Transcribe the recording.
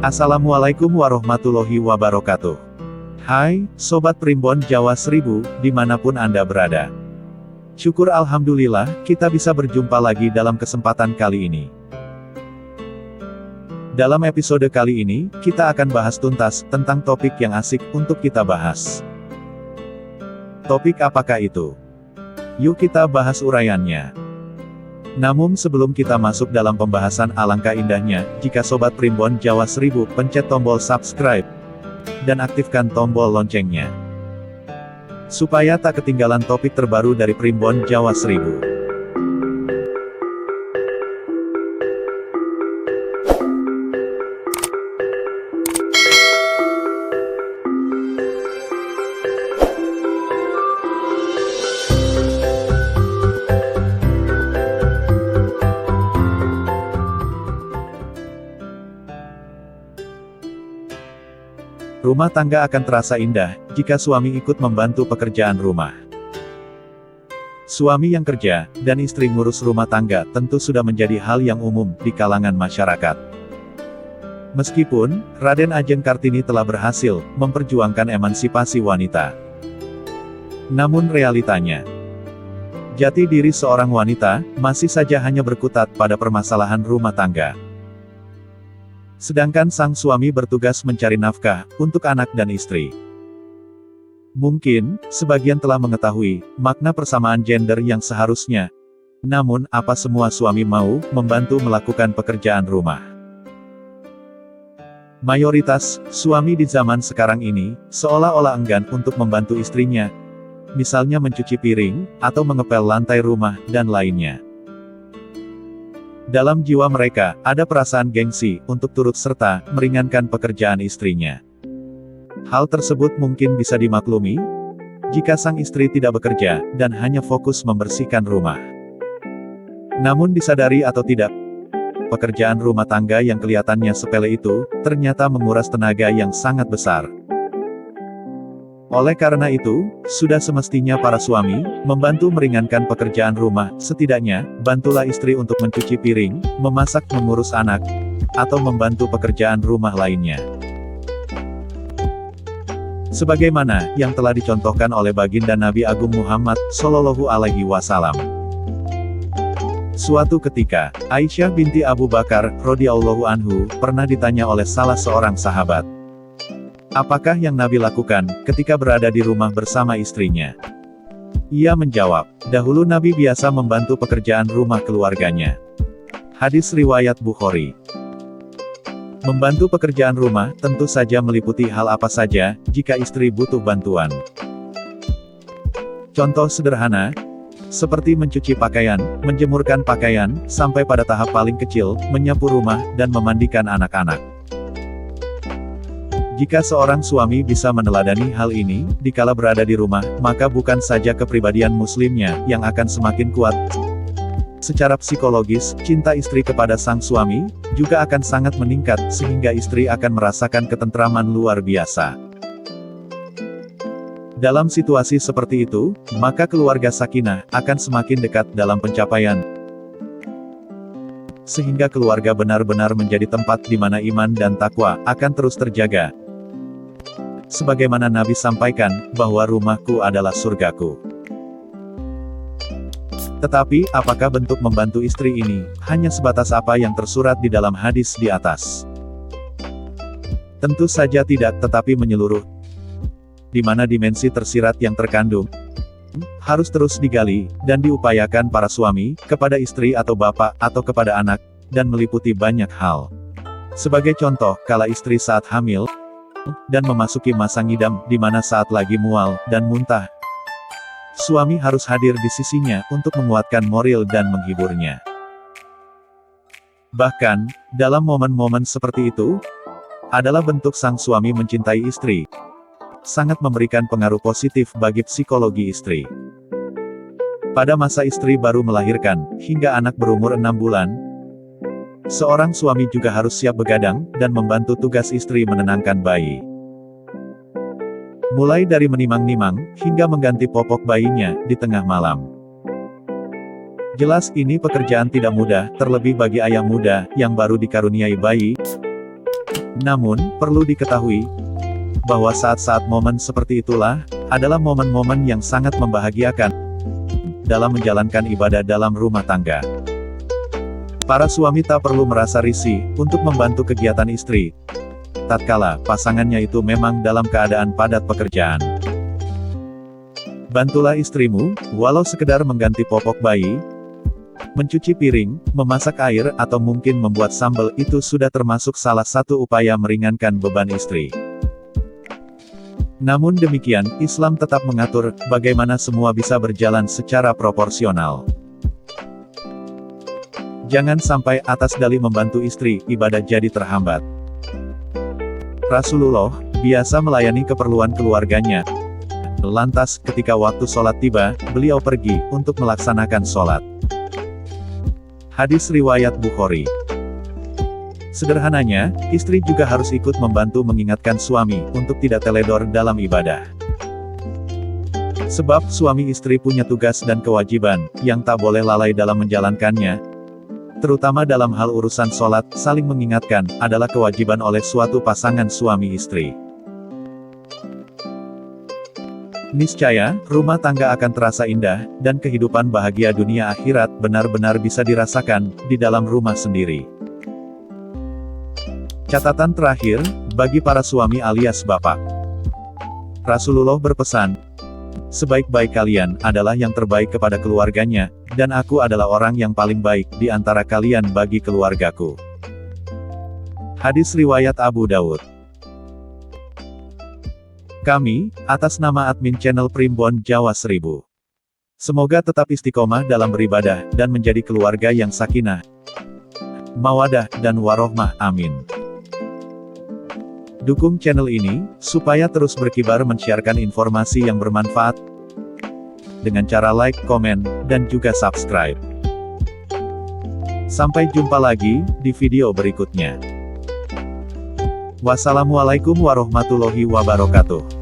Assalamualaikum warahmatullahi wabarakatuh. Hai, Sobat Primbon Jawa Seribu, dimanapun Anda berada. Syukur Alhamdulillah, kita bisa berjumpa lagi dalam kesempatan kali ini. Dalam episode kali ini, kita akan bahas tuntas tentang topik yang asik untuk kita bahas. Topik apakah itu? Yuk kita bahas uraiannya. Namun sebelum kita masuk dalam pembahasan, alangkah indahnya jika Sobat Primbon Jawa Seribu pencet tombol subscribe dan aktifkan tombol loncengnya, supaya tak ketinggalan topik terbaru dari Primbon Jawa Seribu. Rumah tangga akan terasa indah jika suami ikut membantu pekerjaan rumah. Suami yang kerja dan istri ngurus rumah tangga tentu sudah menjadi hal yang umum di kalangan masyarakat. Meskipun Raden Ajeng Kartini telah berhasil memperjuangkan emansipasi wanita, namun realitanya, jati diri seorang wanita masih saja hanya berkutat pada permasalahan rumah tangga. Sedangkan sang suami bertugas mencari nafkah untuk anak dan istri. Mungkin, sebagian telah mengetahui makna persamaan gender yang seharusnya. Namun, apa semua suami mau membantu melakukan pekerjaan rumah? Mayoritas suami di zaman sekarang ini seolah-olah enggan untuk membantu istrinya, misalnya mencuci piring, atau mengepel lantai rumah, dan lainnya. Dalam jiwa mereka, ada perasaan gengsi untuk turut serta meringankan pekerjaan istrinya. Hal tersebut mungkin bisa dimaklumi jika sang istri tidak bekerja dan hanya fokus membersihkan rumah. Namun disadari atau tidak, pekerjaan rumah tangga yang kelihatannya sepele itu ternyata menguras tenaga yang sangat besar. Oleh karena itu, sudah semestinya para suami membantu meringankan pekerjaan rumah. Setidaknya, bantulah istri untuk mencuci piring, memasak, mengurus anak, atau membantu pekerjaan rumah lainnya. Sebagaimana yang telah dicontohkan oleh baginda Nabi Agung Muhammad Shallallahu Alaihi Wasallam. Suatu ketika, Aisyah binti Abu Bakar radhiyallahu anhu pernah ditanya oleh salah seorang sahabat, apakah yang Nabi lakukan ketika berada di rumah bersama istrinya? Ia menjawab, dahulu Nabi biasa membantu pekerjaan rumah keluarganya. Hadis riwayat Bukhari. Membantu pekerjaan rumah tentu saja meliputi hal apa saja jika istri butuh bantuan. Contoh sederhana, seperti mencuci pakaian, menjemurkan pakaian, sampai pada tahap paling kecil, menyapu rumah, dan memandikan anak-anak. Jika seorang suami bisa meneladani hal ini, dikala berada di rumah, maka bukan saja kepribadian muslimnya yang akan semakin kuat. Secara psikologis, cinta istri kepada sang suami juga akan sangat meningkat, sehingga istri akan merasakan ketentraman luar biasa. Dalam situasi seperti itu, maka keluarga sakinah akan semakin dekat dalam pencapaian, sehingga keluarga benar-benar menjadi tempat di mana iman dan takwa akan terus terjaga. Sebagaimana Nabi sampaikan, bahwa rumahku adalah surgaku. Tetapi, apakah bentuk membantu istri ini hanya sebatas apa yang tersurat di dalam hadis di atas? Tentu saja tidak, tetapi menyeluruh. Di mana dimensi tersirat yang terkandung harus terus digali dan diupayakan para suami kepada istri atau bapak atau kepada anak, dan meliputi banyak hal. Sebagai contoh, kala istri saat hamil dan memasuki masa ngidam, di mana saat lagi mual dan muntah, suami harus hadir di sisinya untuk menguatkan moral dan menghiburnya. Bahkan, dalam momen-momen seperti itu, adalah bentuk sang suami mencintai istri. Sangat memberikan pengaruh positif bagi psikologi istri. Pada masa istri baru melahirkan, hingga anak berumur 6 bulan, seorang suami juga harus siap begadang dan membantu tugas istri menenangkan bayi. Mulai dari menimang-nimang, hingga mengganti popok bayinya di tengah malam. Jelas ini pekerjaan tidak mudah, terlebih bagi ayah muda yang baru dikaruniai bayi. Namun, perlu diketahui, bahwa saat-saat momen seperti itulah, adalah momen-momen yang sangat membahagiakan, dalam menjalankan ibadah dalam rumah tangga. Para suami tak perlu merasa risih, untuk membantu kegiatan istri, tatkala pasangannya itu memang dalam keadaan padat pekerjaan. Bantulah istrimu, walau sekedar mengganti popok bayi, mencuci piring, memasak air, atau mungkin membuat sambal, itu sudah termasuk salah satu upaya meringankan beban istri. Namun demikian, Islam tetap mengatur, bagaimana semua bisa berjalan secara proporsional. Jangan sampai atas dalih membantu istri, ibadah jadi terhambat. Rasulullah biasa melayani keperluan keluarganya. Lantas, ketika waktu sholat tiba, beliau pergi untuk melaksanakan sholat. Hadis riwayat Bukhari. Sederhananya, istri juga harus ikut membantu mengingatkan suami untuk tidak teledor dalam ibadah. Sebab suami istri punya tugas dan kewajiban yang tak boleh lalai dalam menjalankannya. Terutama dalam hal urusan sholat, saling mengingatkan, adalah kewajiban oleh suatu pasangan suami istri. Niscaya, rumah tangga akan terasa indah, dan kehidupan bahagia dunia akhirat, benar-benar bisa dirasakan, di dalam rumah sendiri. Catatan terakhir, bagi para suami alias bapak. Rasulullah berpesan, sebaik-baik kalian, adalah yang terbaik kepada keluarganya, dan aku adalah orang yang paling baik, di antara kalian bagi keluargaku. Hadis riwayat Abu Daud. Kami, atas nama admin channel Primbon Jawa 1000. Semoga tetap istiqomah dalam beribadah, dan menjadi keluarga yang sakinah, mawadah, dan warohmah, amin. Dukung channel ini, supaya terus berkibar mensiarkan informasi yang bermanfaat, dengan cara like, komen, dan juga subscribe. Sampai jumpa lagi, di video berikutnya. Wassalamualaikum warahmatullahi wabarakatuh.